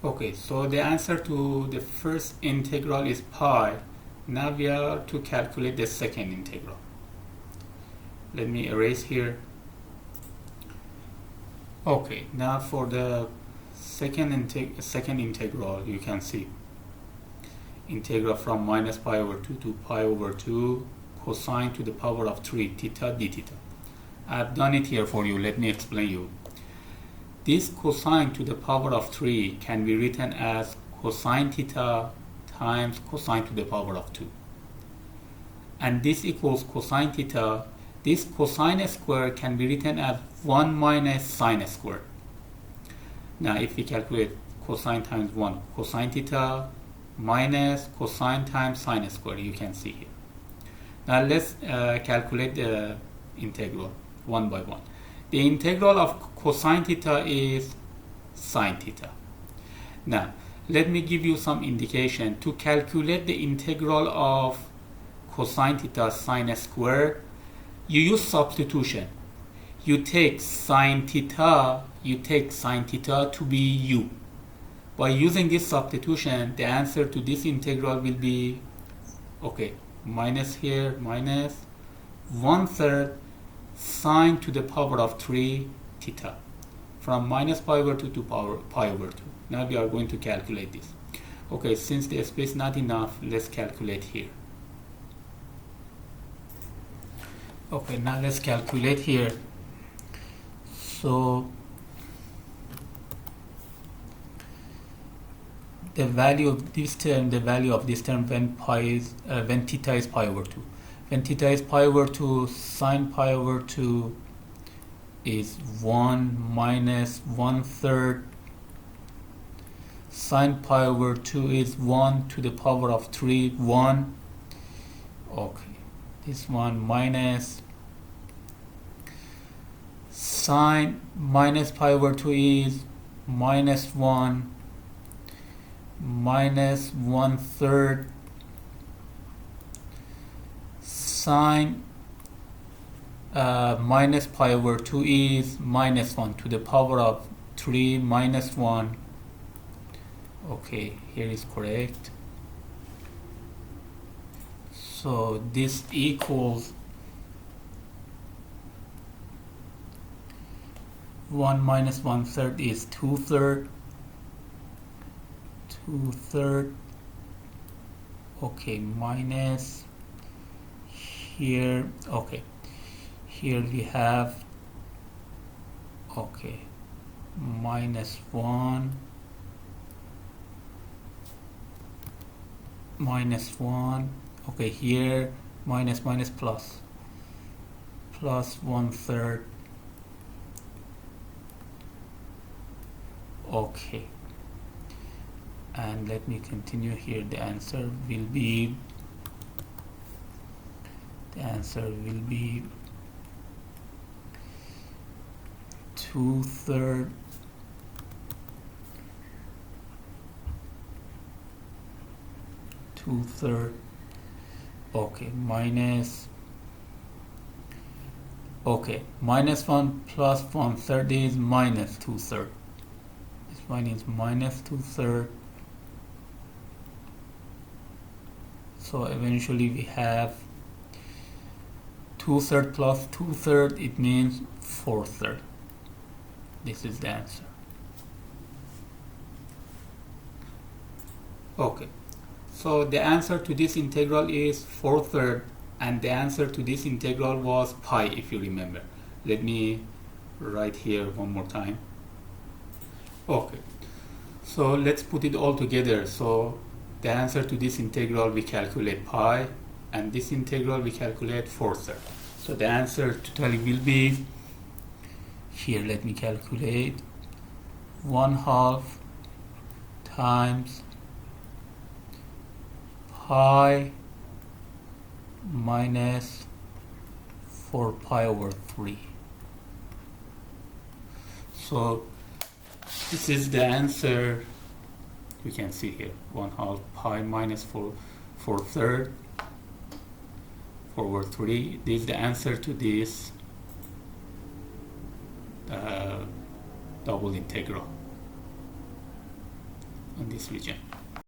Okay, so the answer to the first integral is pi. Now we are to calculate the second integral. Let me erase here. Okay, now for the second integral, you can see integral from minus pi over 2 to pi over 2 cosine to the power of 3 theta d theta. I have done it here for you. Let me explain you. This cosine to the power of 3 can be written as cosine theta times cosine to the power of 2. And this equals cosine theta. This cosine square can be written as 1 minus sine square. Now if we calculate cosine times 1, cosine theta minus cosine times sine square, you can see here. Now let's calculate the integral one by one. The integral of cosine theta is sine theta. Now let me give you some indication. To calculate the integral of cosine theta sine square, you use substitution. You take sine theta to be u. By using this substitution, the answer to this integral will be, okay, minus here, minus 1/3 sine to the power of 3 theta, from minus pi over 2 to pi over 2. Now we are going to calculate this. Okay, since the space not enough, let's calculate here. Okay, now let's calculate here. So the value of this term, when theta is pi over 2. When theta is pi over 2, sine pi over 2 is 1 minus 1/3. Sine pi over 2 is 1 to the power of 3, 1. Okay, this one minus sine minus pi over 2 is minus 1 minus 1/3. Sine minus pi over 2 is minus 1 to the power of 3 minus 1. Okay, here is correct. So this equals 1 minus 1/3 is 2/3. 2/3. Okay, minus here. Okay, here we have, okay, minus 1 minus 1. Okay, here minus minus plus 1/3. Okay, and let me continue here. The answer will be 2/3 2/3. Okay, minus, okay, minus 1 plus 1/3 is minus 2/3. This one is minus 2/3. So eventually we have 2/3 plus 2/3, it means 4/3. This is the answer. Okay, so the answer to this integral is 4/3, and the answer to this integral was pi, if you remember. Let me write here one more time. Okay, so let's put it all together. So the answer to this integral, we calculate pi, and this integral we calculate 4/3. So the answer totally will be, here let me calculate, 1/2 times pi minus 4 pi over 3. So this is the answer. You can see here 1/2 pi minus 4/3 over 3. This is the answer to this double integral. on this region.